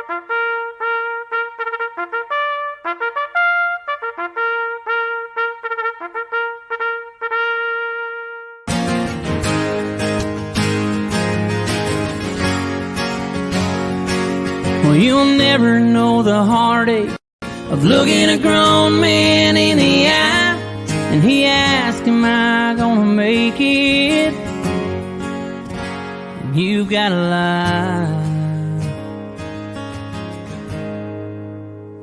Well, you'll never know the heartache of looking a grown man in the eye, and he asked, am I gonna make it? And you gotta lie.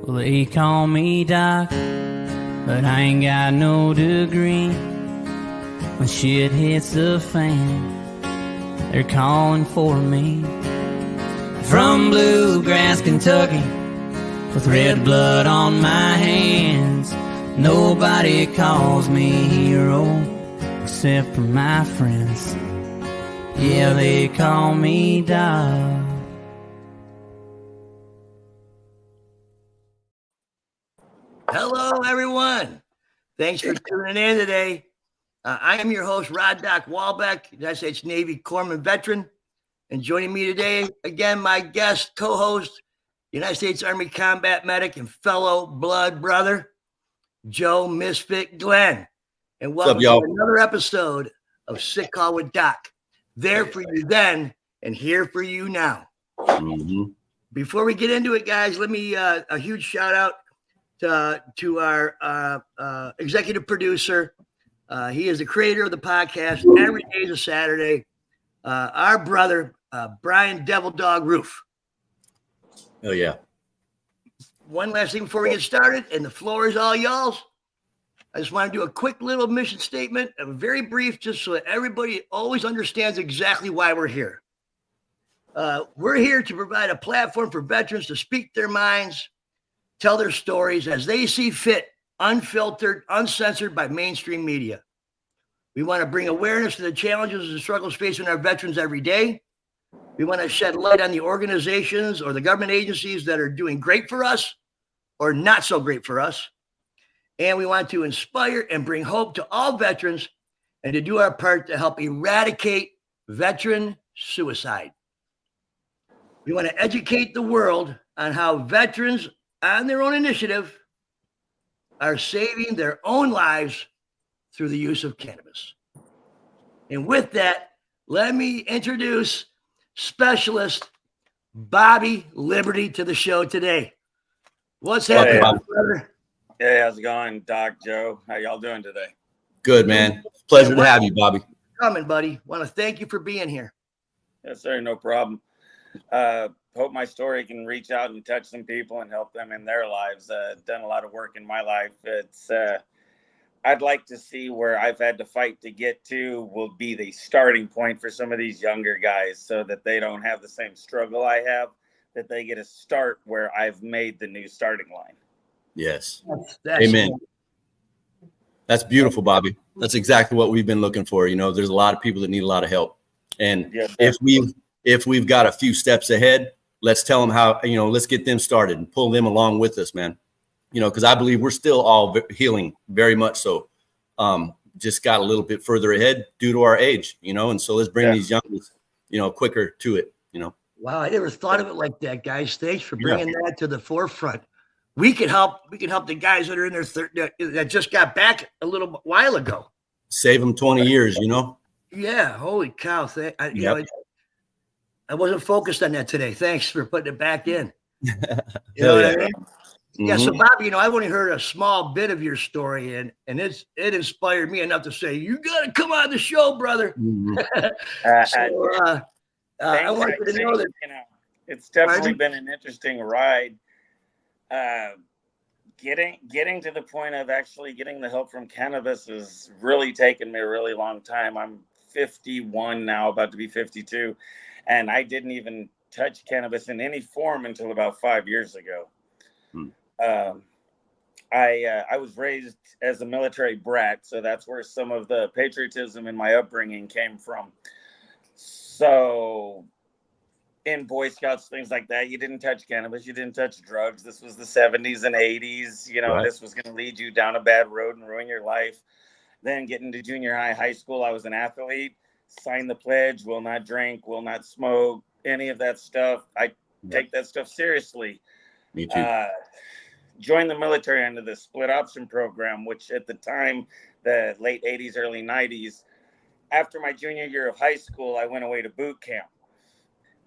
Well, they call me Doc, but I ain't got no degree. When shit hits the fan, they're calling for me. From bluegrass, Kentucky, with red blood on my hands, nobody calls me hero except for my friends. Yeah, they call me Doc. Hello, everyone. Thanks for tuning in today. I am your host, Rod Doc Walbeck, United States Navy Corpsman veteran. And joining me today, again, my guest co-host, United States Army combat medic and fellow blood brother, Joe Misfit Glenn. And welcome to another episode of Sick Call with Doc. There for you then and here for you now. Mm-hmm. Before we get into it, guys, let me a huge shout out to our executive producer. He is the creator of the podcast. Every day is a Saturday. Our brother, Brian Devil Dog Roof. Oh, yeah. One last thing before we get started, and the floor is all y'all's. I just want to do a quick little mission statement, very brief, just so that everybody always understands exactly why we're here. We're here to provide a platform for veterans to speak their minds, tell their stories as they see fit, unfiltered, uncensored by mainstream media. We want to bring awareness to the challenges and struggles facing our veterans every day. We want to shed light on the organizations or the government agencies that are doing great for us or not so great for us. And we want to inspire and bring hope to all veterans and to do our part to help eradicate veteran suicide. We want to educate the world on how veterans, on their own initiative, are saving their own lives through the use of cannabis. And with that, let me introduce specialist Bobby Liberty to the show today. What's happening, brother? Hey, how's it going, Doc, Joe? How y'all doing today? Good, man. Pleasure to have you, Bobby. Coming, buddy. Want to thank you for being here. Yes, sir. No problem. Hope my story can reach out and touch some people and help them in their lives. Done a lot of work in my life. It's I'd like to see where I've had to fight to get to will be the starting point for some of these younger guys so that they don't have the same struggle I have, that they get a start where I've made the new starting line. Yes. That's Amen. That's beautiful, Bobby. That's exactly what we've been looking for. You know, there's a lot of people that need a lot of help. And if we've got a few steps ahead, let's tell them how, let's get them started and pull them along with us, man. Because I believe we're still all healing very much so. Just got a little bit further ahead due to our age, and so let's bring these young, quicker to it, Wow, I never thought of it like that, guys. Thanks for bringing that to the forefront. We can help the guys that are in their that just got back a little while ago. Save them 20 years, Yeah, holy cow. I wasn't focused on that today. Thanks for putting it back in. You know what I mean? Yeah, so Bobby, I've only heard a small bit of your story, and it inspired me enough to say, you got to come on the show, brother. I want you to know that it's definitely been an interesting ride. Getting to the point of actually getting the help from cannabis has really taken me a really long time. I'm 51 now, about to be 52, and I didn't even touch cannabis in any form until about 5 years ago. I was raised as a military brat, so that's where some of the patriotism in my upbringing came from. So in Boy Scouts, things like that, you didn't touch cannabis, you didn't touch drugs. This was the 70s and 80s. This was going to lead you down a bad road and ruin your life. Then getting to junior high school, I was an athlete, signed the pledge, will not drink, will not smoke, any of that stuff. I take that stuff seriously. Me too. Joined the military under the split option program, which at the time, the late 80s, early 90s, after my junior year of high school, I went away to boot camp.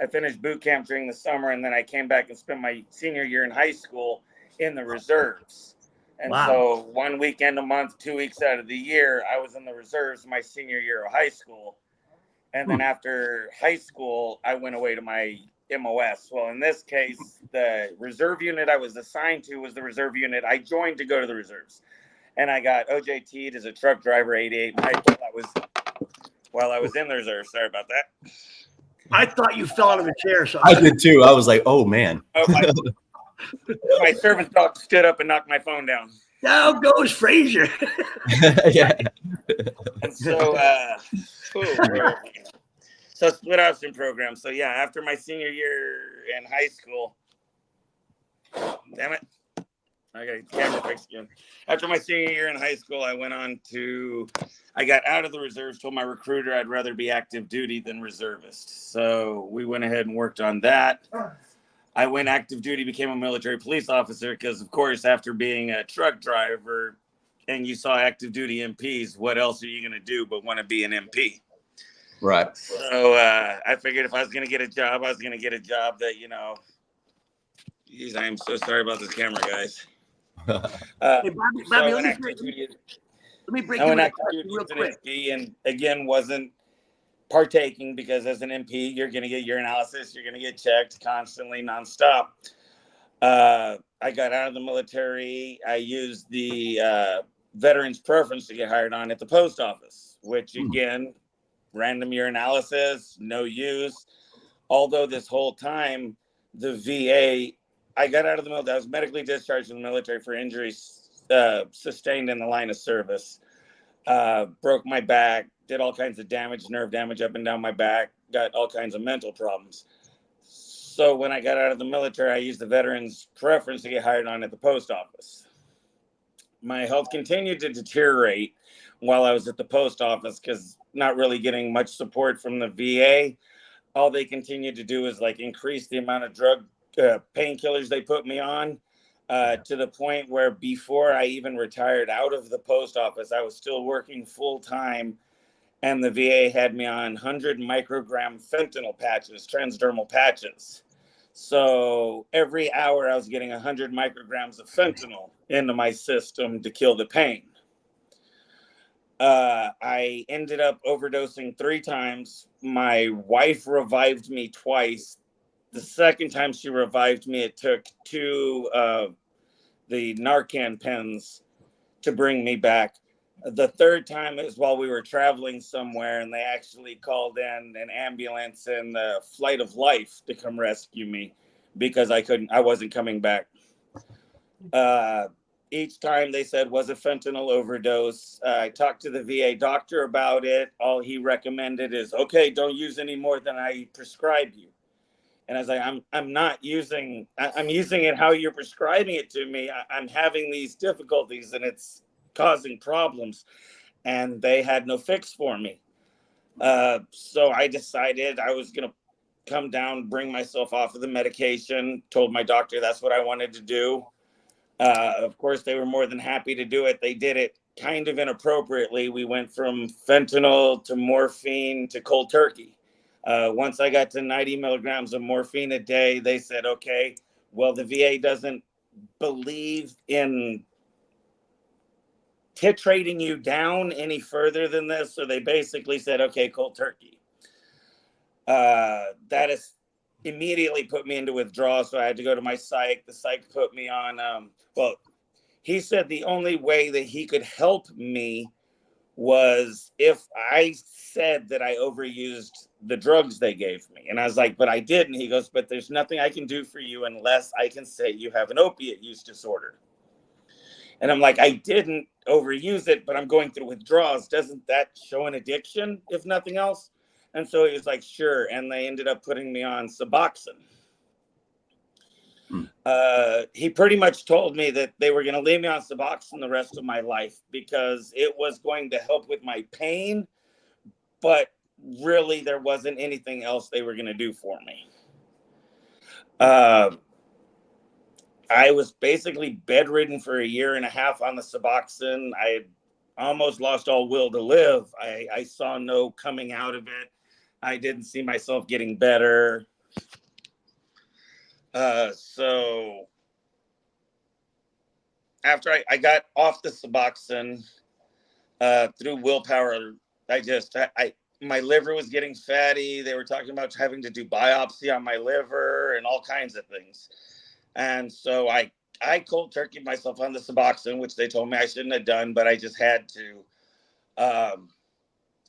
I finished boot camp during the summer, and then I came back and spent my senior year in high school in the reserves. And Wow. so 1 weekend a month, 2 weeks out of the year, I was in the reserves my senior year of high school. And then after high school, I went away to my MOS. Well, in this case, the reserve unit I was assigned to was the reserve unit I joined to go to the reserves. And I got OJT'd as a truck driver, 88 Mike, while I was in the reserve. Sorry about that. I thought you fell out of a chair or I something. did too. I was like, oh man. Oh, my servant dog stood up and knocked my phone down. Down goes Frazier. Yeah. And so, so split option program. So yeah, after my senior year in high school, damn it, I got a camera fixed again. After my senior year in high school, I got out of the reserves, told my recruiter I'd rather be active duty than reservist. So we went ahead and worked on that. I went active duty, became a military police officer because, of course, after being a truck driver and you saw active duty MPs, what else are you going to do but want to be an MP? Right. So I figured if I was going to get a job, I was going to get a job that, geez, I am so sorry about this camera, guys. Hey, Bobby, let me break you active duty real as an quick. MP, and again, wasn't partaking because as an MP, you're going to get urinalysis, you're going to get checked constantly, nonstop. I got out of the military. I used the veterans preference to get hired on at the post office, which again, random urinalysis, no use. Although this whole time, the VA, I got out of the military. I was medically discharged from the military for injuries sustained in the line of service. Broke my back, did all kinds of damage, nerve damage up and down my back, got all kinds of mental problems. So when I got out of the military, I used the veterans preference to get hired on at the post office. My health continued to deteriorate while I was at the post office because not really getting much support from the VA. All they continued to do is like increase the amount of drug painkillers they put me on. To the point where before I even retired out of the post office, I was still working full time, and the VA had me on 100 microgram fentanyl patches, transdermal patches. So every hour I was getting 100 micrograms of fentanyl into my system to kill the pain. I ended up overdosing 3 times. My wife revived me twice. The second time she revived me, it took 2 the Narcan pens to bring me back. The third time is while we were traveling somewhere, and they actually called in an ambulance and the Flight of Life to come rescue me because I wasn't coming back. Each time they said was a fentanyl overdose. I talked to the VA doctor about it. All he recommended is, okay, don't use any more than I prescribed you. And I was like, I'm using it how you're prescribing it to me. I'm having these difficulties and it's causing problems. And they had no fix for me. So I decided I was going to come down, bring myself off of the medication, told my doctor that's what I wanted to do. Of course, they were more than happy to do it. They did it kind of inappropriately. We went from fentanyl to morphine to cold turkey. Once I got to 90 milligrams of morphine a day, they said, okay, well, the VA doesn't believe in titrating you down any further than this. So they basically said, okay, cold turkey. That is immediately put me into withdrawal. So I had to go to my psych. The psych put me on, he said the only way that he could help me was if I said that I overused the drugs they gave me. And I was like, but I didn't. He goes, but there's nothing I can do for you unless I can say you have an opiate use disorder. And I'm like, I didn't overuse it, but I'm going through withdrawals. Doesn't that show an addiction, if nothing else? And so he was like, sure. And they ended up putting me on Suboxone. He pretty much told me that they were going to leave me on Suboxone the rest of my life because it was going to help with my pain, but really there wasn't anything else they were going to do for me. I was basically bedridden for a year and a half on the Suboxone. I almost lost all will to live. I saw no coming out of it. I didn't see myself getting better. So after I got off the Suboxone, through willpower, my liver was getting fatty. They were talking about having to do biopsy on my liver and all kinds of things. And so I cold turkeyed myself on the Suboxone, which they told me I shouldn't have done, but I just had to.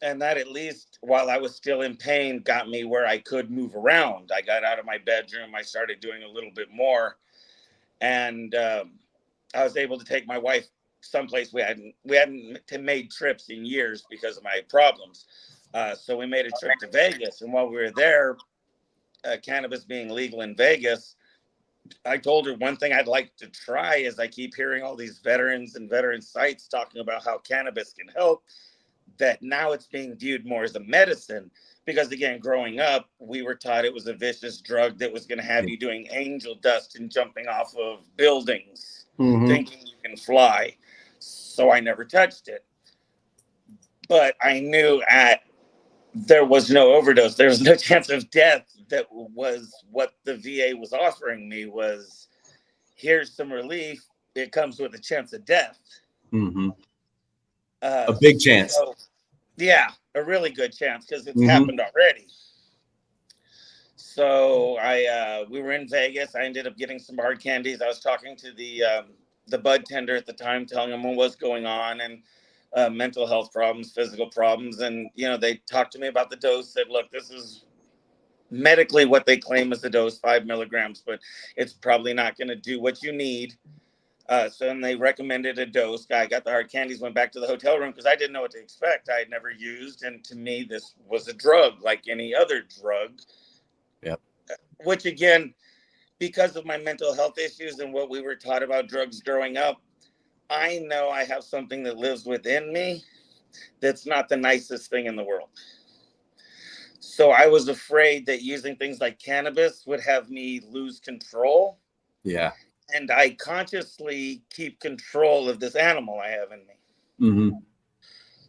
And that, at least while I was still in pain, got me where I could move around. I got out of my bedroom. I started doing a little bit more. And I was able to take my wife someplace we hadn't made trips in years because of my problems. So we made a trip to Vegas. And while we were there, cannabis being legal in Vegas, I told her one thing I'd like to try is I keep hearing all these veterans and veteran sites talking about how cannabis can help, that now it's being viewed more as a medicine. Because again, growing up, we were taught it was a vicious drug that was going to have you doing angel dust and jumping off of buildings, thinking you can fly. So I never touched it. But I knew there was no overdose. There was no chance of death. That was what the VA was offering me, was here's some relief. It comes with a chance of death. A big chance. So, yeah, a really good chance, because it's happened already. So we were in Vegas. I ended up getting some hard candies. I was talking to the bud tender at the time, telling him what was going on, and mental health problems, physical problems. And, they talked to me about the dose, said, look, this is medically what they claim is the dose, 5 milligrams, but it's probably not going to do what you need. So then they recommended a dose. I got the hard candies, went back to the hotel room because I didn't know what to expect. I had never used, and to me, this was a drug like any other drug. Yep. Which, again, because of my mental health issues and what we were taught about drugs growing up, I know I have something that lives within me that's not the nicest thing in the world. So I was afraid that using things like cannabis would have me lose control. Yeah. And I consciously keep control of this animal I have in me.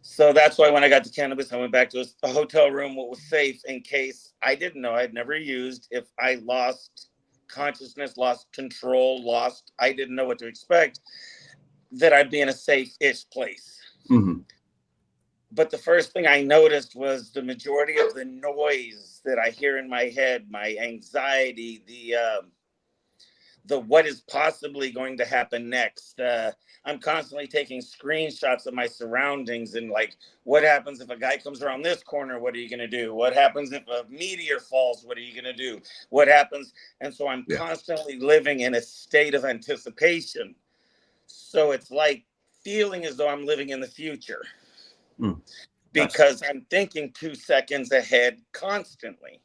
So that's why when I got to cannabis, I went back to a hotel room, what was safe, in case I didn't know, I'd never used. If I lost consciousness, lost control, I didn't know what to expect, that I'd be in a safe-ish place. But the first thing I noticed was the majority of the noise that I hear in my head, my anxiety, the what is possibly going to happen next. I'm constantly taking screenshots of my surroundings, and like, what happens if a guy comes around this corner? What are you going to do? What happens if a meteor falls? What are you going to do? What happens? And so I'm constantly living in a state of anticipation. So it's like feeling as though I'm living in the future. Because I'm thinking 2 seconds ahead constantly.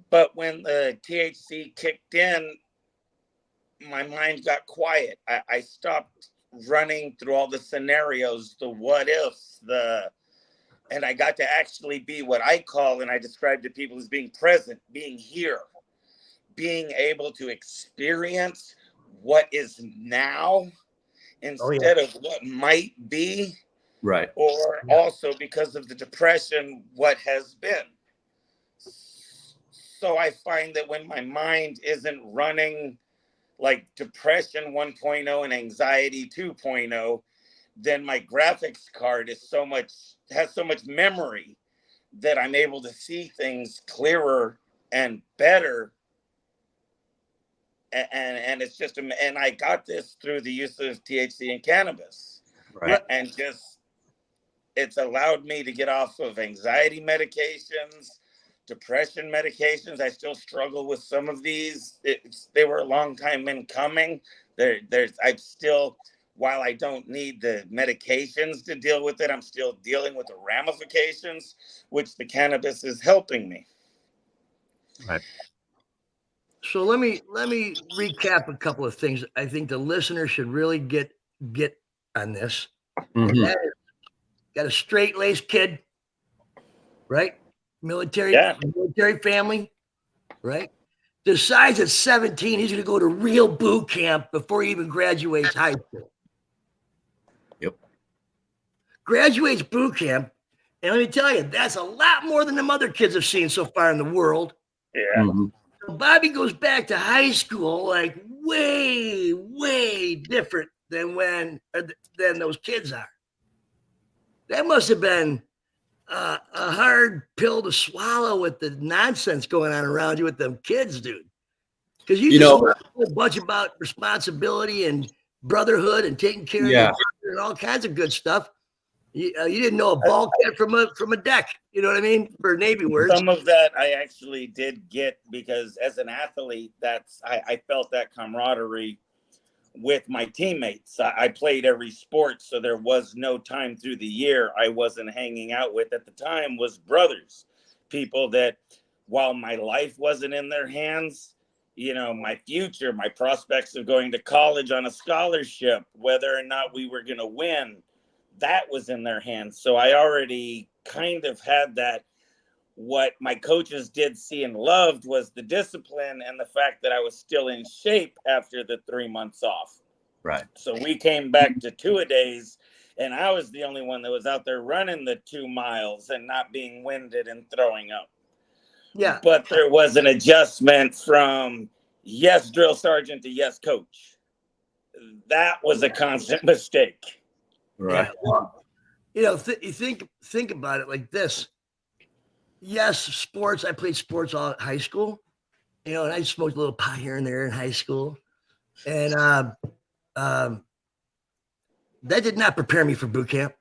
But when the THC kicked in, my mind got quiet. I stopped running through all the scenarios, the what ifs, and I got to actually be what I call, and I describe to people as being present, being here, being able to experience what is now instead of what might be. Right. Or also, because of the depression, what has been. So I find that when my mind isn't running like depression 1.0 and anxiety 2.0, then my graphics card has so much memory that I'm able to see things clearer and better. And it's just, and I got this through the use of THC and cannabis. Right. And it's allowed me to get off of anxiety medications, depression medications. I still struggle with some of these. They were a long time in coming. I'm still, while I don't need the medications to deal with it, I'm still dealing with the ramifications, which the cannabis is helping me. Right. So let me recap a couple of things. I think the listener should really get on this. And that is, got a straight-laced kid, right? Military family, right? decides at 17 he's going to go to real boot camp before he even graduates high school. Yep. Graduates boot camp, and let me tell you, that's a lot more than them other kids have seen so far in the world. Yeah. Mm-hmm. So Bobby goes back to high school like way, way different than those kids are. That must have been a hard pill to swallow with the nonsense going on around you with them kids, dude. Because you just learn a whole bunch about responsibility and brotherhood and taking care of your brother and all kinds of good stuff. You didn't know a bulkhead from a deck. You know what I mean? For Navy words. Some of that I actually did get because as an athlete, I felt that camaraderie with my teammates. I played every sport, so there was no time through the year I wasn't hanging out with at the time was brothers, people that while my life wasn't in their hands, you know, my future, my prospects of going to college on a scholarship, whether or not we were going to win, that was in their hands. So I already kind of had that. What my coaches did see and loved was the discipline and the fact that I was still in shape after the 3 months off. Right. So we came back to 2-a-days, and I was the only one that was out there running the 2 miles and not being winded and throwing up. Yeah. But there was an adjustment from yes, drill sergeant to yes, coach. That was a constant mistake. Right. Yeah. Well, you know, you think about it like this. Yes, sports. I played sports all at high school, you know, and I smoked a little pot here and there in high school. And that did not prepare me for boot camp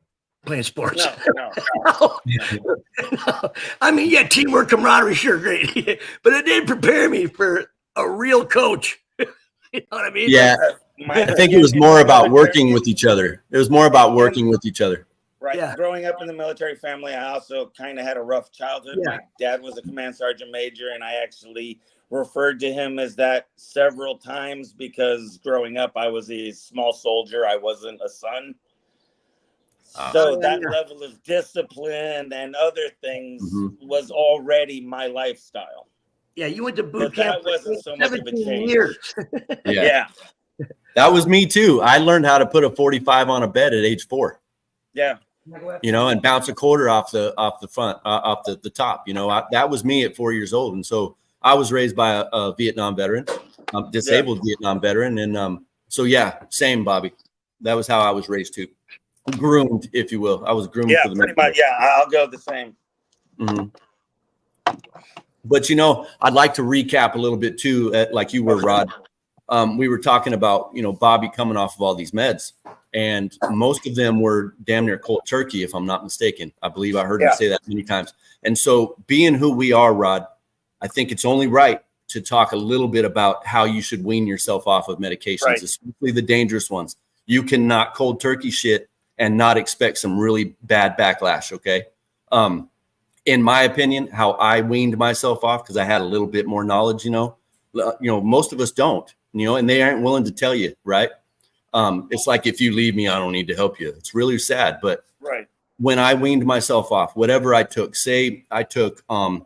playing sports. No. No. I mean, yeah, teamwork, camaraderie, sure, great. But it didn't prepare me for a real coach. You know what I mean? Yeah. I think it was more about working with each other. It was more about working with each other. Right. Yeah. Growing up in the military family, I also kind of had a rough childhood. Yeah. My dad was a command sergeant major, and I actually referred to him as that several times because growing up, I was a small soldier. I wasn't a son. So that level of discipline and other things was already my lifestyle. Yeah, you went to boot camp. That wasn't so much of a change. Years. Yeah. That was me too. I learned how to put a 45 on a bed at age 4. Yeah. You know, and bounce a quarter off the front, off the top. You know, that was me at 4 years old. And so I was raised by a Vietnam veteran, disabled Vietnam veteran. And so, yeah, same, Bobby. That was how I was raised too. Groomed, if you will. I was groomed for the pretty much. Yeah, I'll go the same. But, you know, I'd like to recap a little bit too, like you were, Rod. We were talking about, you know, Bobby coming off of all these meds. And most of them were damn near cold turkey, if I'm not mistaken. I believe I heard him say that many times. And so being who we are, Rod, I think it's only right to talk a little bit about how you should wean yourself off of medications, especially the dangerous ones. You cannot cold turkey shit and not expect some really bad backlash, okay? In my opinion, how I weaned myself off, because I had a little bit more knowledge, you know, most of us don't, you know, and they aren't willing to tell you, right? It's like, if you leave me, I don't need to help you. It's really sad. But when I weaned myself off, whatever I took, say I took a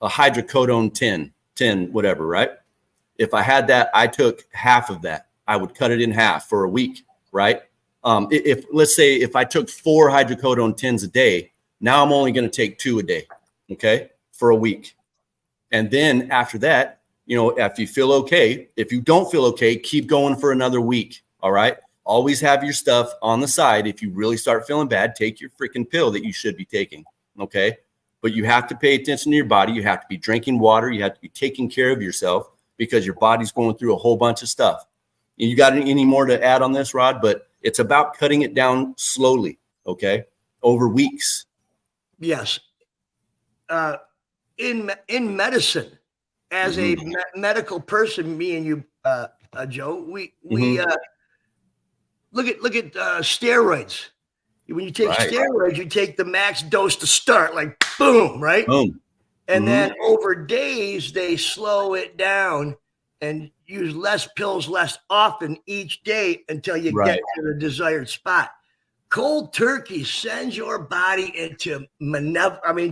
hydrocodone 10, whatever, right? If I had that, I took half of that. I would cut it in half for a week, right? If let's say if I took 4 hydrocodone 10s a day, now I'm only going to take 2 a day, okay, for a week. And then after that, you know, if you feel okay, if you don't feel okay, keep going for another week. All right. Always have your stuff on the side. If you really start feeling bad, take your freaking pill that you should be taking. Okay. But you have to pay attention to your body. You have to be drinking water. You have to be taking care of yourself because your body's going through a whole bunch of stuff. You got any more to add on this, Rod? But it's about cutting it down slowly. Okay. Over weeks. Yes. In medicine, as a medical person, me and you, Joe, we look at steroids. When you take steroids, you take the max dose to start, like boom, right? Boom. And then over days, they slow it down and use less pills less often each day until you get to the desired spot. Cold turkey sends your body into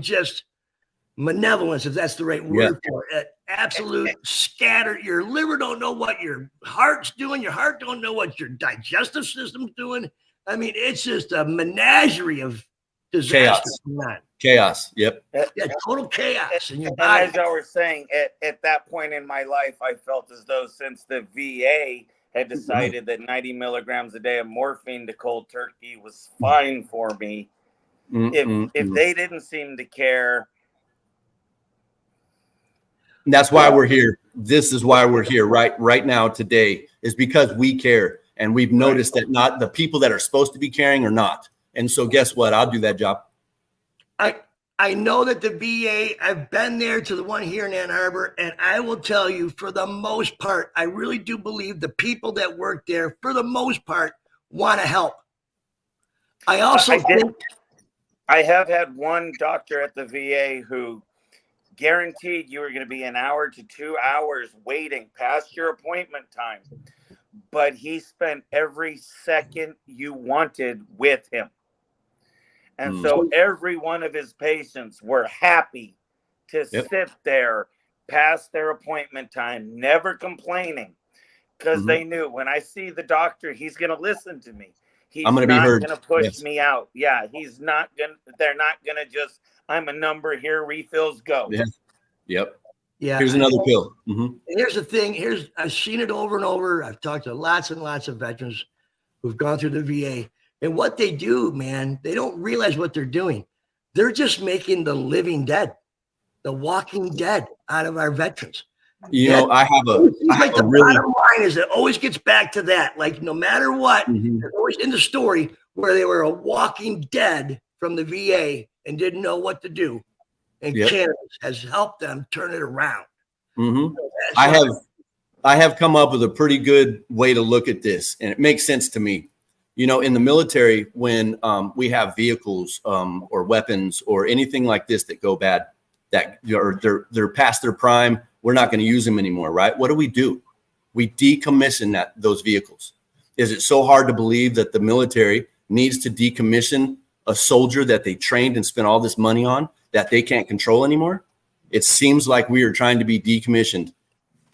just malevolence, if that's the right word for it. Absolute scatter. Your liver don't know what your heart's doing. Your heart don't know what your digestive system's doing. I mean, it's just a menagerie of disaster. Chaos. Yep. Yeah, total chaos in your And body. as y'all were saying, at that point in my life, I felt as though since the VA had decided that 90 milligrams a day of morphine to cold turkey was fine for me, if they didn't seem to care. And that's why we're here. This is why we're here right now today, is because we care. And we've noticed that not the people that are supposed to be caring are not. And so guess what? I'll do that job. I know that the VA, I've been there to the one here in Ann Arbor, and I will tell you, for the most part, I really do believe the people that work there, for the most part, want to help. I also think I have had one doctor at the VA who guaranteed you were going to be an hour to 2 hours waiting past your appointment time, but he spent every second you wanted with him. And so every one of his patients were happy to sit there past their appointment time, never complaining, because they knew when I see the doctor, he's going to listen to me. He's not going to push me out. Yeah, he's not going to, they're not going to just, I'm a number here, refills go. Yeah. Yep. Yeah. Here's another pill. Here's the thing. I've seen it over and over. I've talked to lots and lots of veterans who've gone through the VA. And what they do, man, they don't realize what they're doing. They're just making the living dead, the walking dead out of our veterans. You know, I have a bottom line is it always gets back to that. Like, no matter what, they're always in the story where they were a walking dead from the VA and didn't know what to do. And cannabis has helped them turn it around. I have come up with a pretty good way to look at this, and it makes sense to me. You know, in the military, when we have vehicles or weapons or anything like this that go bad, that they're past their prime, we're not going to use them anymore, right? What do? We decommission those vehicles. Is it so hard to believe that the military needs to decommission a soldier that they trained and spent all this money on that they can't control anymore? It seems like we are trying to be decommissioned.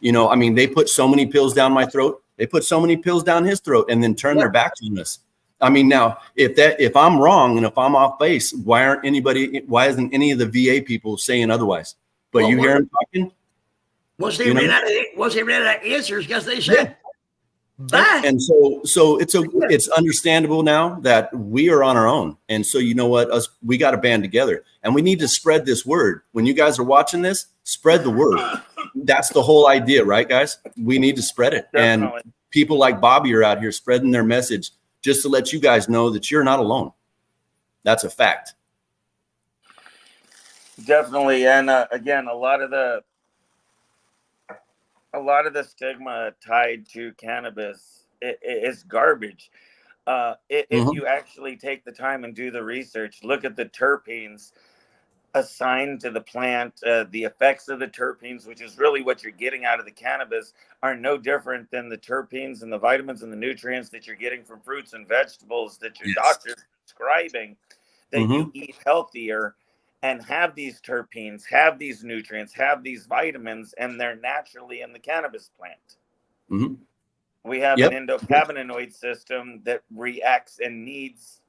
You know, I mean, they put so many pills down my throat. They put so many pills down his throat and then turn their backs on us. I mean, now, if I'm wrong and if I'm off base, why isn't any of the VA people saying otherwise? But you hear them talking? Once they ran out of answers, guess they said, bye. And so it's understandable now that we are on our own. And so, you know what, we got to band together and we need to spread this word. When you guys are watching this, spread the word. That's the whole idea, right, guys? We need to spread it. Definitely. And people like Bobby are out here spreading their message just to let you guys know that you're not alone. That's a fact. Definitely. And again, a lot of the stigma tied to cannabis is garbage. If you actually take the time and do the research, look at the terpenes assigned to the plant, the effects of the terpenes, which is really what you're getting out of the cannabis, are no different than the terpenes and the vitamins and the nutrients that you're getting from fruits and vegetables that your doctor's prescribing, that you eat healthier and have these terpenes, have these nutrients, have these vitamins, and they're naturally in the cannabis plant. We have an endocannabinoid system that reacts and needs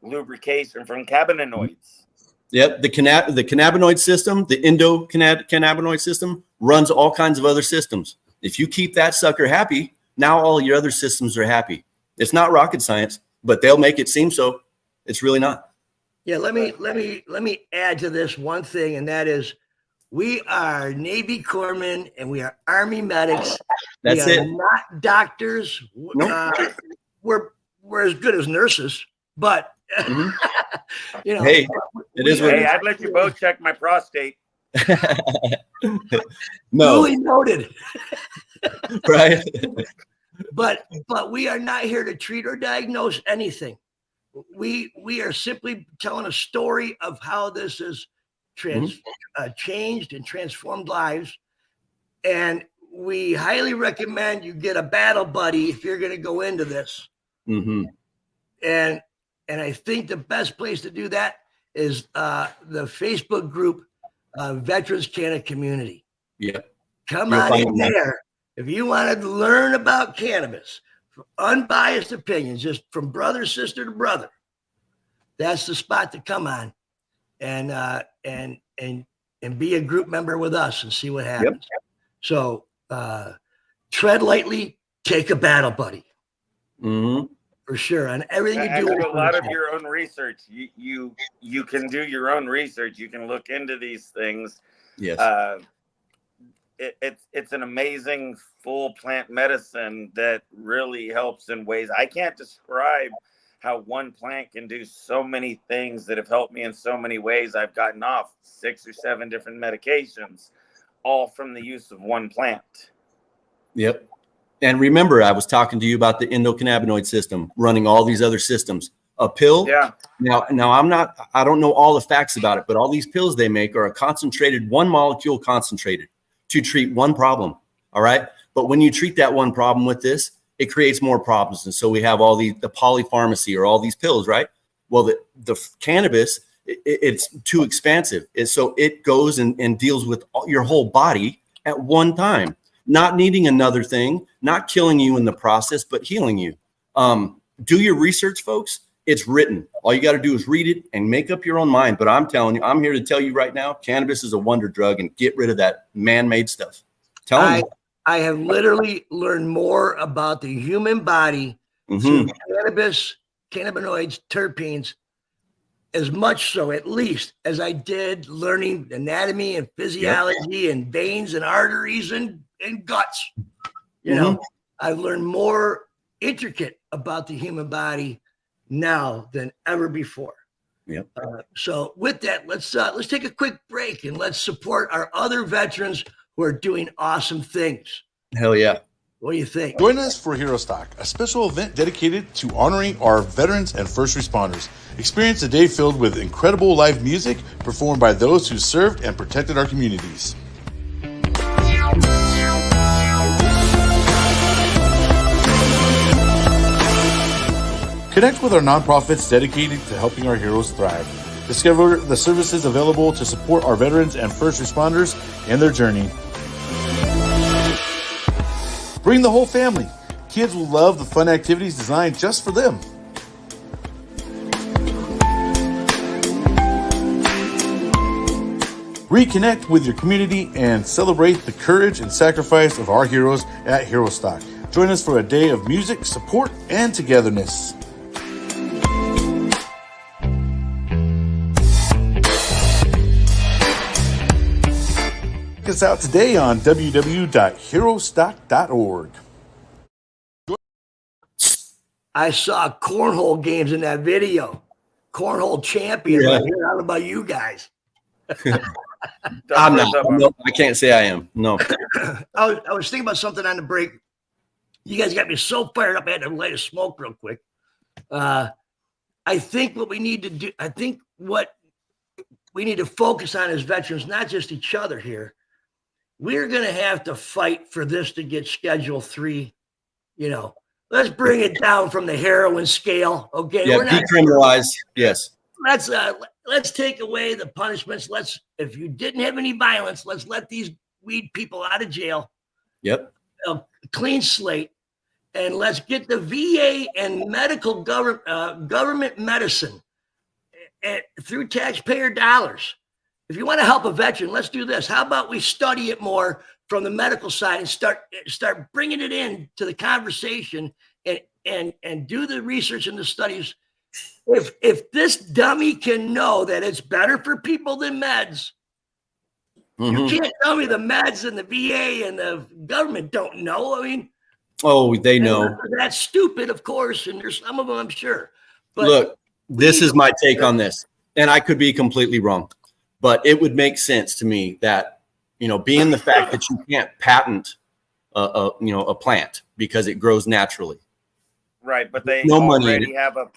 lubrication from cannabinoids. Yep, the cannabinoid system, the endocannabinoid system runs all kinds of other systems. If you keep that sucker happy, now all your other systems are happy. It's not rocket science, but they'll make it seem so. It's really not. Yeah, let me add to this one thing, and that is we are Navy corpsmen and we are Army medics. That's we are not doctors. Nope. We're as good as nurses, but you know, hey, it is. Hey, I'd let you both check my prostate. No, duly noted. Right. But we are not here to treat or diagnose anything. We are simply telling a story of how this has changed and transformed lives, and we highly recommend you get a battle buddy if you're going to go into this. And I think the best place to do that is the Facebook group, Veterans Canada community. Yep. Come You'll on find in them. there. If you want to learn about cannabis, unbiased opinions, just from brother, sister to brother, that's the spot to come on and be a group member with us and see what happens. Yep. So tread lightly, take a battle buddy. Mm-hmm. For sure. On everything you and do. a lot of your own research. You can do your own research. You can look into these things. Yes. It's an amazing full plant medicine that really helps in ways I can't describe. How one plant can do so many things that have helped me in so many ways. I've gotten off 6 or 7 different medications, all from the use of one plant. Yep. And remember, I was talking to you about the endocannabinoid system, running all these other systems. A pill. Yeah. Now I don't know all the facts about it, but all these pills they make are a concentrated, one molecule concentrated to treat one problem. All right. But when you treat that one problem with this, it creates more problems. And so we have all the polypharmacy or all these pills, right? Well, the cannabis, it's too expansive. So it goes and deals with your whole body at one time, not needing another thing, not killing you in the process, but healing you. Do your research, folks. It's written. All you got to do is read it and make up your own mind. But I'm telling you, I'm here to tell you right now, cannabis is a wonder drug, and get rid of that man-made stuff. Tell me. I have literally learned more about the human body through cannabis, cannabinoids, terpenes, as much so at least as I did learning anatomy and physiology and veins and arteries and guts. You know, I've learned more intricate about the human body now than ever before. Yep. So with that, let's take a quick break and let's support our other veterans who are doing awesome things. Hell yeah. What do you think? Join us for Hero Stock, a special event dedicated to honoring our veterans and first responders. Experience a day filled with incredible live music performed by those who served and protected our communities. Connect with our nonprofits dedicated to helping our heroes thrive. Discover the services available to support our veterans and first responders in their journey. Bring the whole family. Kids will love the fun activities designed just for them. Reconnect with your community and celebrate the courage and sacrifice of our heroes at Hero Stock. Join us for a day of music, support, and togetherness. Check us out today on www.herostock.org. I saw cornhole games in that video. Cornhole champion right here. I don't know about you guys. I'm not. No, I can't say I am. No. I was thinking about something on the break. You guys got me so fired up. I had to light a smoke real quick. I think what we need to do, I think what we need to focus on as veterans, not just each other here. We're going to have to fight for this to get Schedule 3. You know, let's bring it down from the heroin scale. Okay. Yeah, decriminalize. Yes. Let's take away the punishments. If you didn't have any violence, let's let these weed people out of jail. Yep. A clean slate. And let's get the VA and medical government medicine through taxpayer dollars. If you want to help a veteran, let's do this. How about we study it more from the medical side and start bringing it in to the conversation and do the research and the studies. If this dummy can know that it's better for people than meds, you can't tell me the meds and the VA and the government don't know. I mean, they know. That's stupid, of course, and there's some of them, I'm sure. But look, this is my take on this, and I could be completely wrong, but it would make sense to me that, being the fact that you can't patent a plant because it grows naturally. Right, but they already have a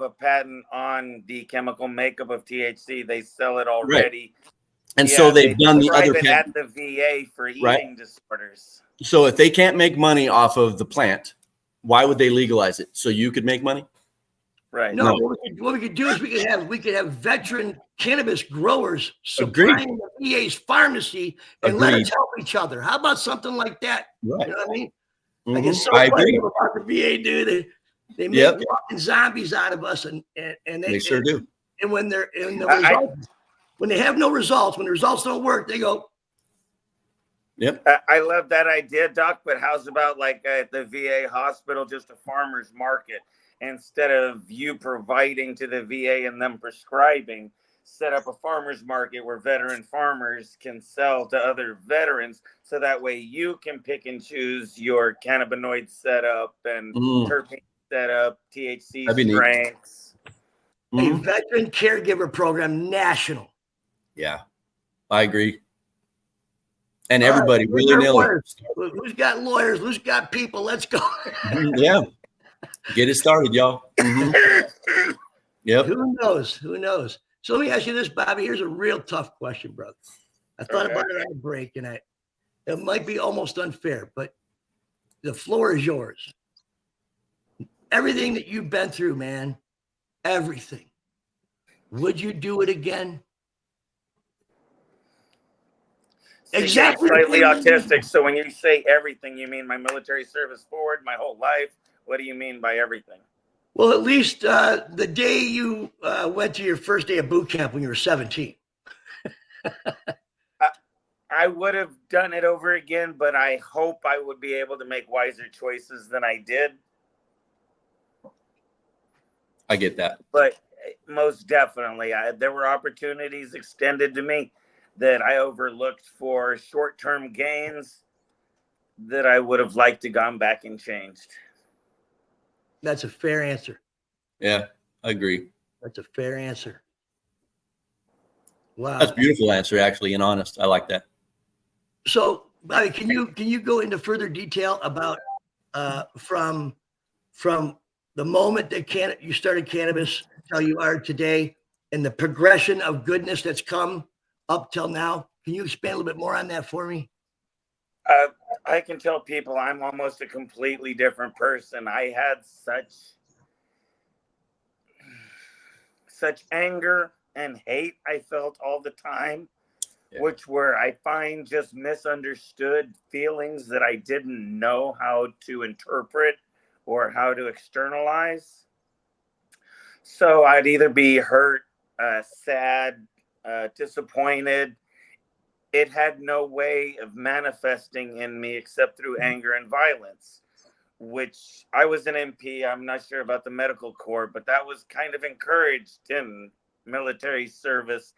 patent on the chemical makeup of THC. They sell it already. Right. And so they've done the other at the VA for eating disorders. So if they can't make money off of the plant, why would they legalize it? So you could make money? Right. No, what we could do is we could have veteran cannabis growers Agreed. supplying the VA's pharmacy and let Agreed. us help each other. How about something like that? Right. You know what I mean? I Mhm. get so I fired agree. up about the VA, dude. They make Yep. walking zombies out of us, and They sure do. And when they're in the I- results, when they have no results, when the results don't work, they go, Yep. I love that idea, Doc, but how's about like at the VA hospital, just a farmer's market? Instead of you providing to the VA and them prescribing, set up a farmer's market where veteran farmers can sell to other veterans. So that way you can pick and choose your cannabinoid setup and terpene setup, THC That'd be neat. strengths. a veteran caregiver program national. Yeah, I agree. And everybody really nilly. Who's got lawyers? Who's got people? Let's go. Yeah. Get it started, y'all. Yep. Who knows? Who knows? So let me ask you this, Bobby. Here's a real tough question, brother. I thought about it on a break, and it might be almost unfair, but the floor is yours. Everything that you've been through, man, everything. Would you do it again? Exactly. Slightly autistic. So when you say everything, you mean my military service forward, my whole life? What do you mean by everything? Well, at least the day you went to your first day of boot camp when you were 17. I would have done it over again, but I hope I would be able to make wiser choices than I did. I get that. But most definitely, there were opportunities extended to me that I overlooked for short-term gains that I would have liked to gone back and changed. That's a fair answer. Yeah, I agree. That's a fair answer. Wow. That's a beautiful answer, actually, and honest. I like that. So, Bobby, can you go into further detail about from the moment that you started cannabis till you are today, and the progression of goodness that's come up till now? Can you expand a little bit more on that for me? I can tell people I'm almost a completely different person. I had such anger and hate I felt all the time, which were, I find, just misunderstood feelings that I didn't know how to interpret or how to externalize. So I'd either be hurt, sad, disappointed. It had no way of manifesting in me except through anger and violence, which I was an MP. I'm not sure about the medical corps, but that was kind of encouraged in military service.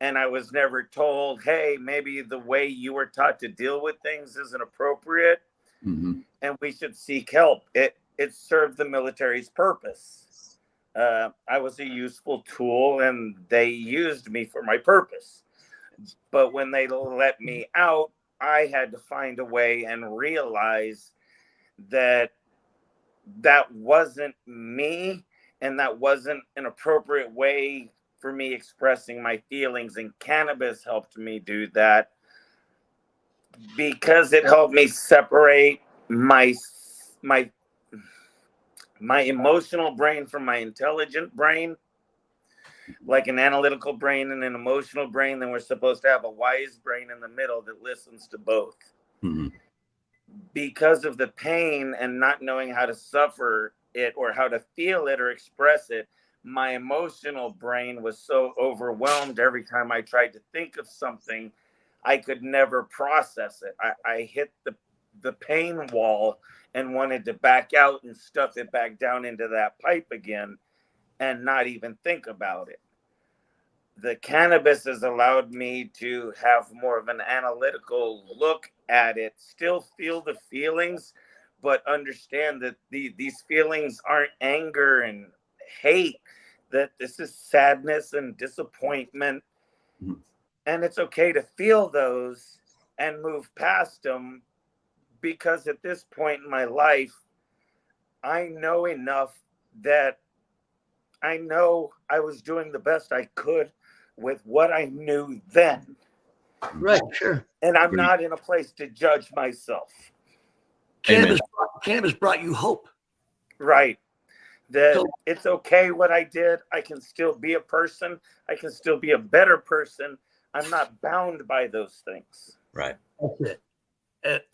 And I was never told, hey, maybe the way you were taught to deal with things isn't appropriate, and we should seek help. It served the military's purpose. I was a useful tool, and they used me for my purpose. But when they let me out, I had to find a way and realize that that wasn't me, and that wasn't an appropriate way for me expressing my feelings. And cannabis helped me do that because it helped me separate my emotional brain from my intelligent brain. Like an analytical brain and an emotional brain, then we're supposed to have a wise brain in the middle that listens to both. Because of the pain and not knowing how to suffer it or how to feel it or express it, my emotional brain was so overwhelmed every time I tried to think of something, I could never process it. I hit the pain wall and wanted to back out and stuff it back down into that pipe again and not even think about it. The cannabis has allowed me to have more of an analytical look at it, still feel the feelings, but understand that these feelings aren't anger and hate, that this is sadness and disappointment. And it's okay to feel those and move past them, because at this point in my life, I know enough that I know I was doing the best I could with what I knew then. Right, sure. And I'm not in a place to judge myself. Cannabis brought you hope. Right. that it's okay what I did. I can still be a person. I can still be a better person. I'm not bound by those things. Right. That's it.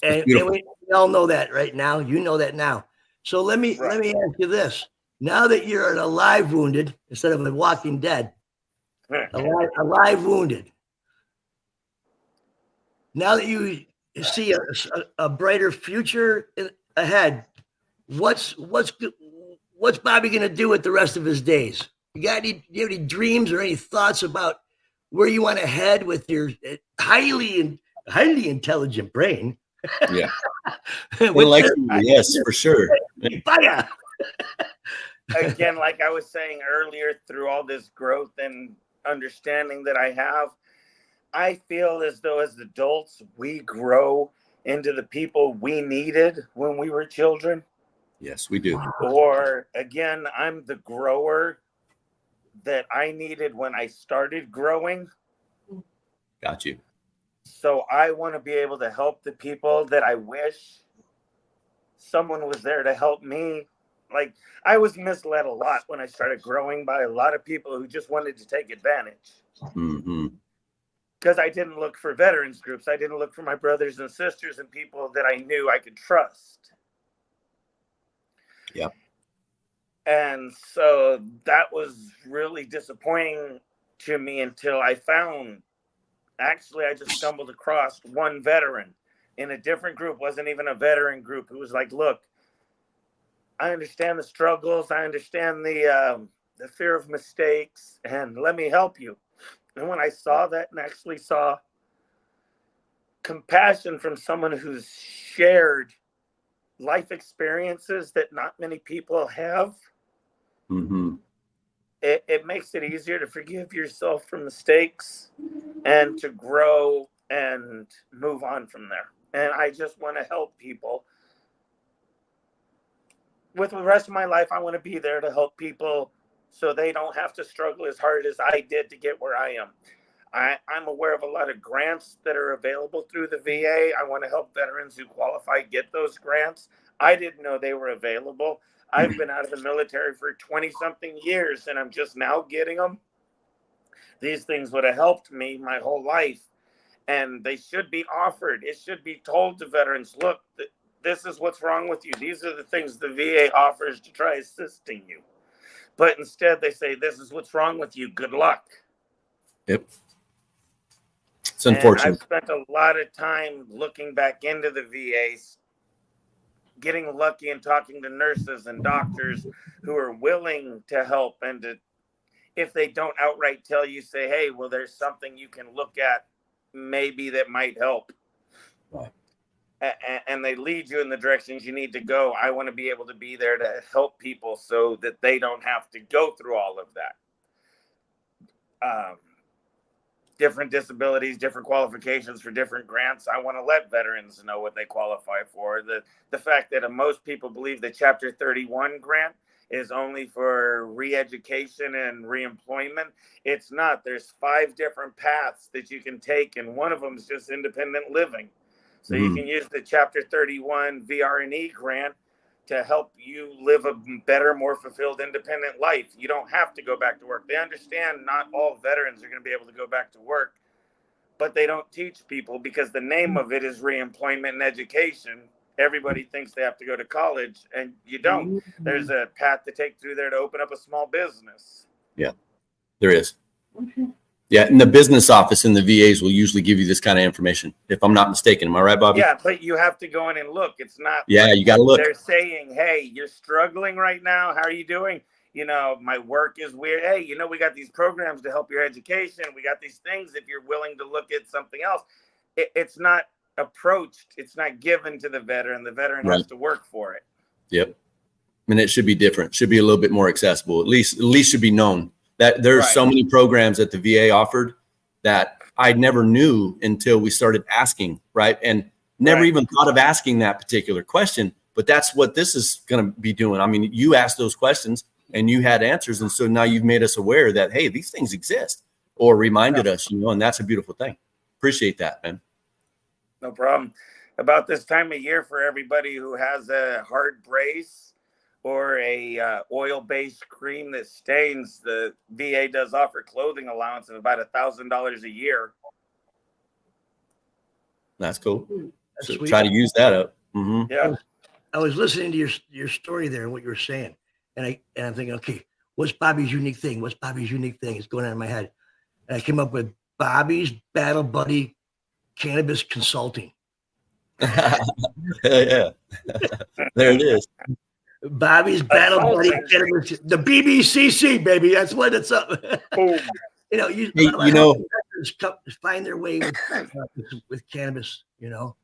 And we all know that right now. You know that now. So let me ask you this. Now that you're an alive wounded instead of a walking dead, alive wounded. Now that you see a brighter future ahead, what's Bobby going to do with the rest of his days? Do you have any dreams or any thoughts about where you want to head with your highly intelligent brain? Yeah. Yes, for sure. Fire. Again, like I was saying earlier, through all this growth and understanding that I have, I feel as though as adults, we grow into the people we needed when we were children. Yes, we do. Or again, I'm the grower that I needed when I started growing. Got you. So I want to be able to help the people that I wish someone was there to help me. Like, I was misled a lot when I started growing by a lot of people who just wanted to take advantage. Mm-hmm. Because I didn't look for veterans groups. I didn't look for my brothers and sisters and people that I knew I could trust. Yep. And so that was really disappointing to me until I found, actually, I just stumbled across one veteran in a different group, wasn't even a veteran group, who was like, look, I understand the struggles. I understand the fear of mistakes, and let me help you. And when I saw that and actually saw compassion from someone who's shared life experiences that not many people have, mm-hmm. it makes it easier to forgive yourself for mistakes and to grow and move on from there. And I just want to help people. With the rest of my life, I want to be there to help people so they don't have to struggle as hard as I did to get where I am. I'm aware of a lot of grants that are available through the VA. I want to help veterans who qualify get those grants. I didn't know they were available. I've been out of the military for 20-something years, and I'm just now getting them. These things would have helped me my whole life, and they should be offered. It should be told to veterans, look, this is what's wrong with you. These are the things the VA offers to try assisting you. But instead, they say, this is what's wrong with you. Good luck. Yep. It's unfortunate. And I've spent a lot of time looking back into the VAs, getting lucky and talking to nurses and doctors who are willing to help. And to, if they don't outright tell you, say, hey, well, there's something you can look at maybe that might help. Right. And they lead you in the directions you need to go. I want to be able to be there to help people so that they don't have to go through all of that. Different disabilities, different qualifications for different grants. I want to let veterans know what they qualify for. The fact that most people believe the Chapter 31 grant is only for re-education and reemployment. It's not. There's 5 different paths that you can take, and one of them is just independent living. So you can use the Chapter 31 VR&E grant to help you live a better, more fulfilled, independent life. You don't have to go back to work. They understand not all veterans are going to be able to go back to work, but they don't teach people because the name of it is reemployment and education. Everybody thinks they have to go to college, and you don't. There's a path to take through there to open up a small business. Yeah, there is. Yeah, and the business office in the VAs will usually give you this kind of information, if I'm not mistaken. Am I right, Bobby? Yeah, but you have to go in and look. It's not. Yeah, you got to look. They're saying, hey, you're struggling right now. How are you doing? You know, my work is weird. Hey, you know, we got these programs to help your education. We got these things if you're willing to look at something else. It's not approached. It's not given to the veteran. The veteran has to work for it. Yep. And it should be different. Should be a little bit more accessible. At least should be known. That there's so many programs that the VA offered that I never knew until we started asking, right? And never even thought of asking that particular question, but that's what this is going to be doing. I mean, you asked those questions and you had answers. And so now you've made us aware that, hey, these things exist, or reminded us, you know, and that's a beautiful thing. Appreciate that, man. No problem. About this time of year, for everybody who has a hard brace or a oil-based cream that stains, the VA does offer clothing allowance of about $1,000 a year. That's cool. That's So sweet. try to use that up. Mm-hmm. Yeah. I was listening to your story there and what you were saying, and I'm thinking, okay, what's Bobby's unique thing? What's Bobby's unique thing? It's going on in my head, and I came up with Bobby's Battle Buddy Cannabis Consulting. Yeah, there it is. Bobby's Battle Buddy Cannabis, the BBCC, baby. That's what it's up. Boom. You know, investors find their way with cannabis. You know,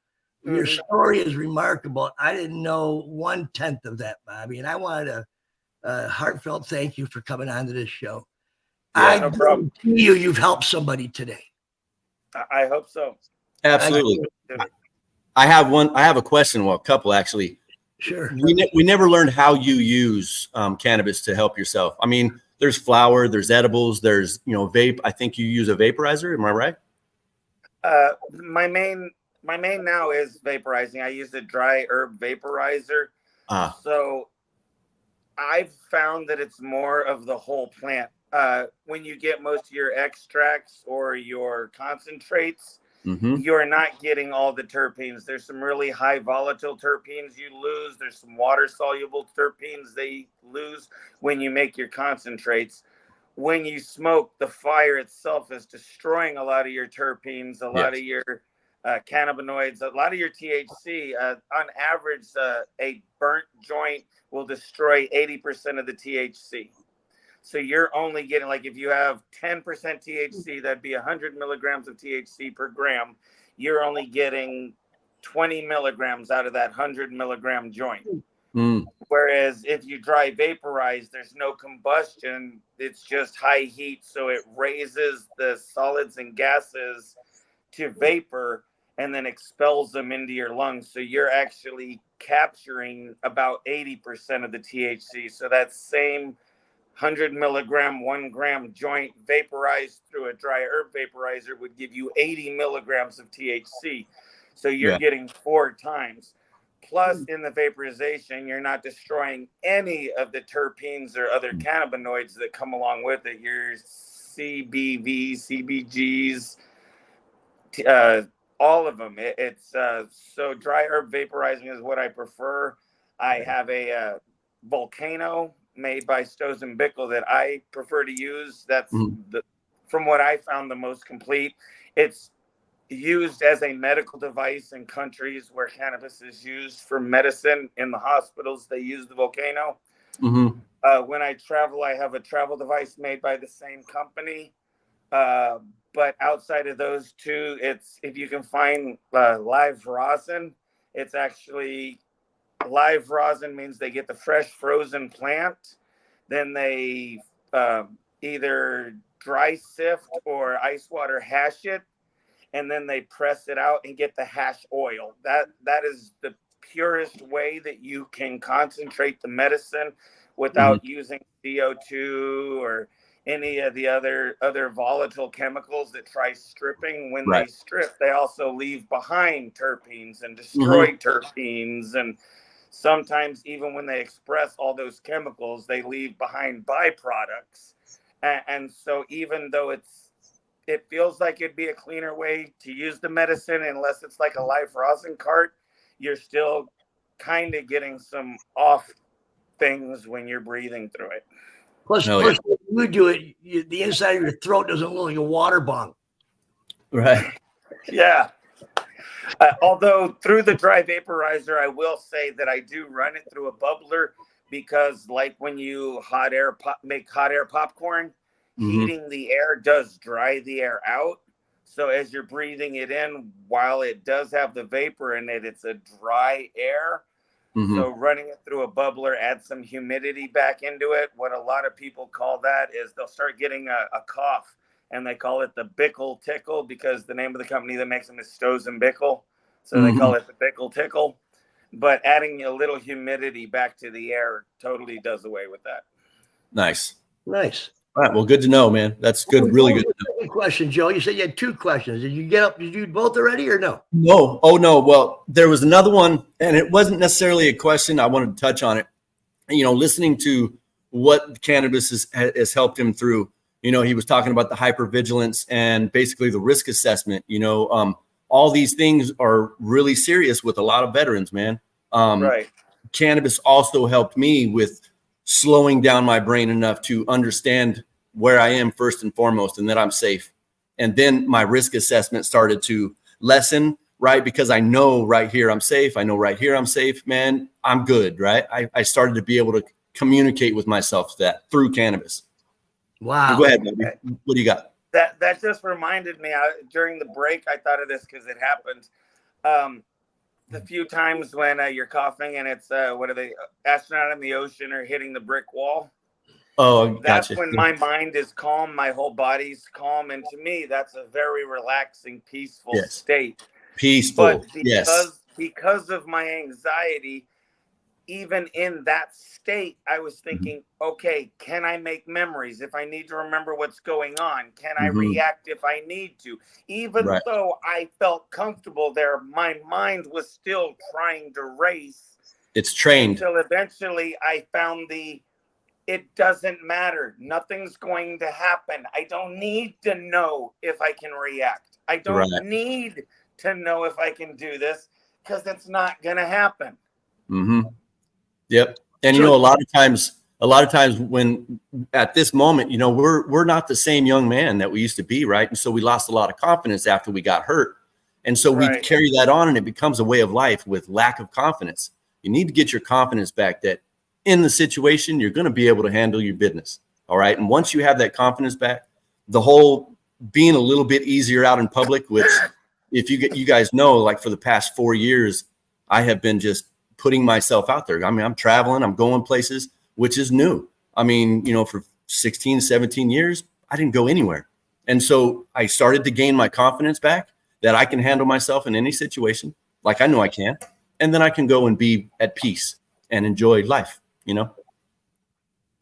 your story is remarkable. I didn't know 1/10 of that, Bobby, and I wanted a heartfelt thank you for coming on to this show. Yeah, no problem. You've helped somebody today. I hope so. Absolutely. I have a question. Well, a couple actually. Sure. We never learned how you use cannabis to help yourself. I mean, there's flower, there's edibles, there's vape. I think you use a vaporizer. Am I right? My main now is vaporizing. I use a dry herb vaporizer. So I've found that it's more of the whole plant. When you get most of your extracts or your concentrates, you're not getting all the terpenes. There's some really high volatile terpenes you lose. There's some water soluble terpenes they lose when you make your concentrates. When you smoke, the fire itself is destroying a lot of your terpenes, a lot of your cannabinoids, a lot of your THC. On average, a burnt joint will destroy 80% of the THC. So you're only getting, like, if you have 10% THC, that'd be 100 milligrams of THC per gram. You're only getting 20 milligrams out of that 100 milligram joint. Whereas if you dry vaporize, there's no combustion. It's just high heat. So it raises the solids and gases to vapor and then expels them into your lungs. So you're actually capturing about 80% of the THC. So that same 100 milligram, 1 gram joint vaporized through a dry herb vaporizer would give you 80 milligrams of THC. So you're getting 4 times. Plus, in the vaporization, you're not destroying any of the terpenes or other cannabinoids that come along with it. Your CBV, CBGs, all of them. So dry herb vaporizing is what I prefer. I have a Volcano made by Stows and Bickle that I prefer to use. That's from what I found, the most complete. It's used as a medical device in countries where cannabis is used for medicine. In the hospitals, they use the Volcano. When I travel, I have a travel device made by the same company. But outside of those two, it's, if you can find live rosin, it's actually, live rosin means they get the fresh frozen plant, then they either dry sift or ice water hash it, and then they press it out and get the hash oil. That is the purest way that you can concentrate the medicine without using CO2 or any of the other volatile chemicals that try stripping. When they strip, they also leave behind terpenes and destroy terpenes, and sometimes even when they express all those chemicals, they leave behind byproducts. And so even though it feels like it'd be a cleaner way to use the medicine, unless it's like a live rosin cart, you're still kind of getting some off things when you're breathing through it. Plus, when you do it, the inside of your throat doesn't look like a water bong. Right. Yeah. Although through the dry vaporizer, I will say that I do run it through a bubbler, because like when you make hot air popcorn, heating the air does dry the air out. So as you're breathing it in, while it does have the vapor in it, it's a dry air. So running it through a bubbler adds some humidity back into it. What a lot of people call that is they'll start getting a cough, and they call it the Bickle Tickle, because the name of the company that makes them is Stows and Bickle. So they call it the Bickle Tickle. But adding a little humidity back to the air totally does away with that. Nice. All right. Well, good to know, man. That's good. Really good to know. Question, Joe. You said you had 2 questions. Did you get up? Did you do both already or no? No. Oh, no. Well, there was another one, and it wasn't necessarily a question. I wanted to touch on it. listening to what cannabis has helped him through. He was talking about the hypervigilance and basically the risk assessment. All these things are really serious with a lot of veterans, man. Right. Cannabis also helped me with slowing down my brain enough to understand where I am first and foremost, and that I'm safe. And then my risk assessment started to lessen, right? Because I know right here I'm safe. I know right here I'm safe, man. I'm good, right? I started to be able to communicate with myself through cannabis. Wow. Go ahead, baby. What do you got? That just reminded me, during the break, I thought of this because it happened. The few times when you're coughing and it's, what are they, astronaut in the ocean or hitting the brick wall. Oh, that's gotcha. when my mind is calm, my whole body's calm. And to me, that's a very relaxing, peaceful state. Peaceful. But because of my anxiety, even in that state, I was thinking, okay, can I make memories if I need to remember what's going on? Can I react if I need to? Even though I felt comfortable there, my mind was still trying to race. It's trained. Until eventually I found it doesn't matter. Nothing's going to happen. I don't need to know if I can react. I don't need to know if I can do this because it's not going to happen. Mm-hmm. Yep. And a lot of times when at this moment, we're not the same young man that we used to be, right? And so we lost a lot of confidence after we got hurt. And so we carry that on, and it becomes a way of life with lack of confidence. You need to get your confidence back that in the situation, you're going to be able to handle your business. All right. And once you have that confidence back, the whole being a little bit easier out in public, which if you guys know, like for the past 4 years, I have been just putting myself out there. I mean, I'm traveling, I'm going places, which is new. I mean, for 16, 17 years, I didn't go anywhere. And so I started to gain my confidence back that I can handle myself in any situation like I know I can. And then I can go and be at peace and enjoy life,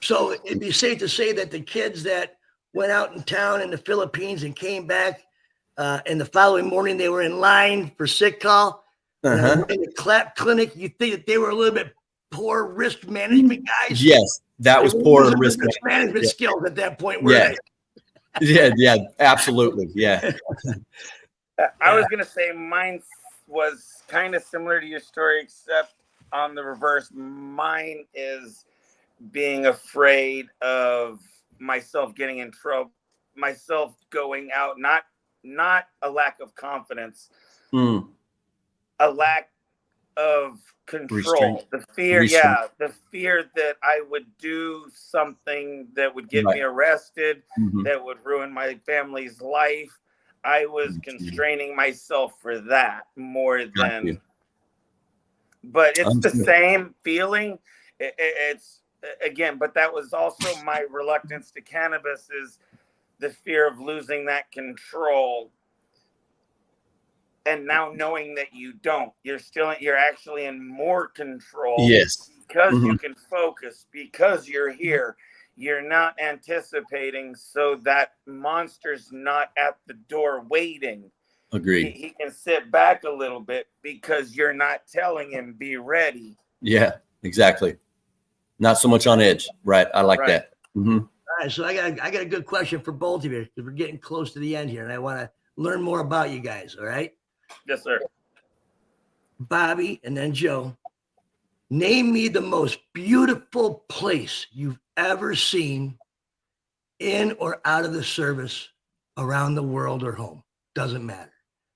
So it'd be safe to say that the kids that went out in town in the Philippines and came back, and the following morning they were in line for sick call, in the clap clinic, you think that they were a little bit poor risk management guys? Yes, that was poor risk management skills at that point. Yeah, absolutely. Yeah. I was going to say mine was kind of similar to your story, except on the reverse. Mine is being afraid of myself getting in trouble, myself going out, not a lack of confidence, a lack of control, the fear. The fear that I would do something that would get me arrested, that would ruin my family's life. I was constraining myself for that more than, but it's the same feeling. It's again, but that was also my reluctance to cannabis, is the fear of losing that control. And now knowing that you're actually in more control. Yes. Because you can focus, because you're here. You're not anticipating, so that monster's not at the door waiting. Agreed. He can sit back a little bit because you're not telling him, be ready. Yeah, exactly. Not so much on edge. Right. I like that. All right. So I got a good question for both of you, because we're getting close to the end here, and I want to learn more about you guys. All right. Yes, sir. Bobby and then Joe, name me the most beautiful place you've ever seen in or out of the service, around the world or home. Doesn't matter.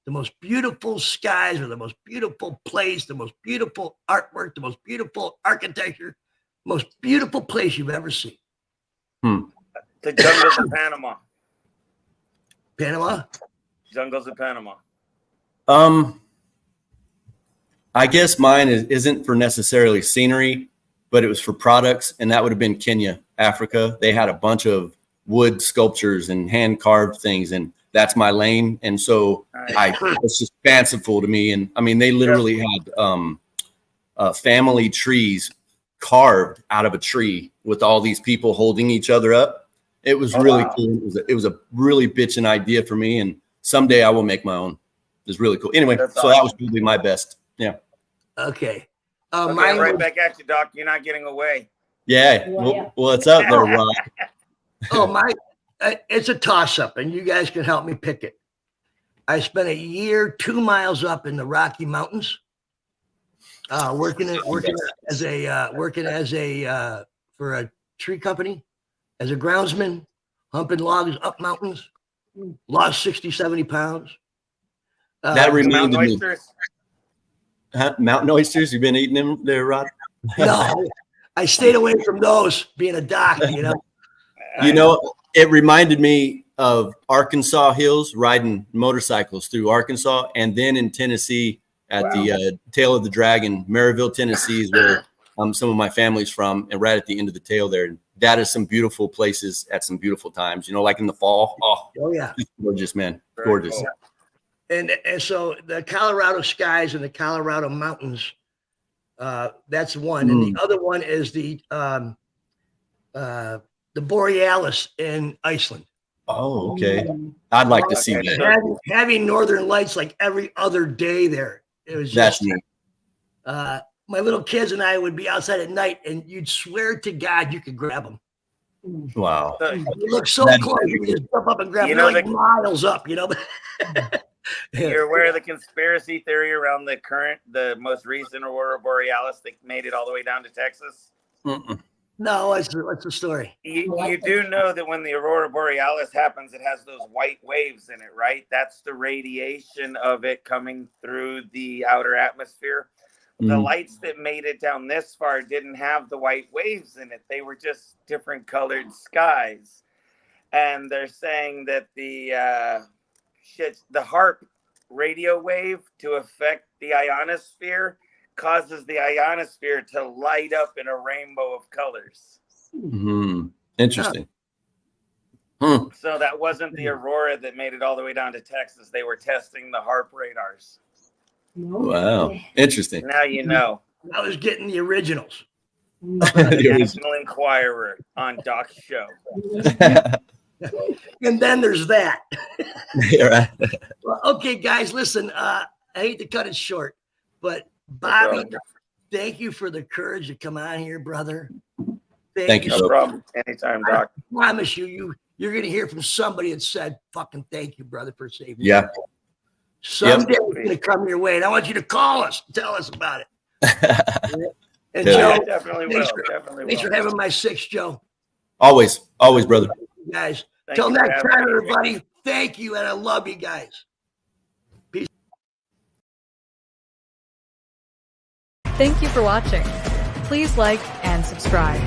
The most beautiful skies, or the most beautiful place, the most beautiful artwork, the most beautiful architecture, most beautiful place you've ever seen. The jungles of Panama. Panama? Jungles of Panama. I guess mine isn't for necessarily scenery, but it was for products, and that would have been Kenya, Africa. They had a bunch of wood sculptures and hand carved things, and that's my lane. And so it's just fanciful to me. And I mean, they literally had family trees carved out of a tree with all these people holding each other up. It was really cool. It was a really bitchin' idea for me, and someday I will make my own. It was really cool. Anyway, so that was probably my best. Yeah. Okay. Mine right back at you, Doc. You're not getting away. Yeah. What's up there, Rod? Oh, it's a toss-up, and you guys can help me pick it. I spent a year 2 miles up in the Rocky Mountains, working as a for a tree company as a groundsman, humping logs up mountains. Lost 60, 70 pounds. That reminded me. Oysters? Mountain oysters? You've been eating them there, Rod? No, I stayed away from those. Being a doctor, you know. It reminded me of Arkansas hills, riding motorcycles through Arkansas, and then in Tennessee at the tail of the Dragon, Maryville, Tennessee is where some of my family's from, and right at the end of the tail there. That is some beautiful places at some beautiful times, like in the fall. Oh yeah. It's gorgeous, man. Gorgeous. Cool. And so the Colorado skies and the Colorado mountains, that's one. And the other one is the Borealis in Iceland. Oh, okay. I'd like to see that. Having northern lights like every other day there. It was just neat. My little kids and I would be outside at night, and you'd swear to God you could grab them. Wow. You look so close, you just jump up and grab them. Like miles up, You're aware of the conspiracy theory around the most recent Aurora Borealis that made it all the way down to Texas? No, what's the story? You do know that when the Aurora Borealis happens, it has those white waves in it, right? That's the radiation of it coming through the outer atmosphere. The lights that made it down this far didn't have the white waves in it. They were just different colored skies. And they're saying that the HAARP radio wave to affect the ionosphere causes the ionosphere to light up in a rainbow of colors. Interesting. So that wasn't the Aurora that made it all the way down to Texas. They were testing the HAARP radars. Wow. Interesting. Now you know. I was getting the originals. The National Enquirer on Doc's show. And then there's that. Right. Well, okay, guys, listen, I hate to cut it short, but Bobby, thank you for the courage to come on here, brother. Thank you. No problem. Anytime, Doc. I promise you're going to hear from somebody that said, fucking thank you, brother, for saving me. Yeah. Someday it's going to come your way, and I want you to call us, tell us about it. And Joe, Joe, definitely thanks for having my 6, Joe. Always, brother. Guys, till next time, everybody. Thank you, and I love you guys. Peace. Thank you for watching. Please like and subscribe.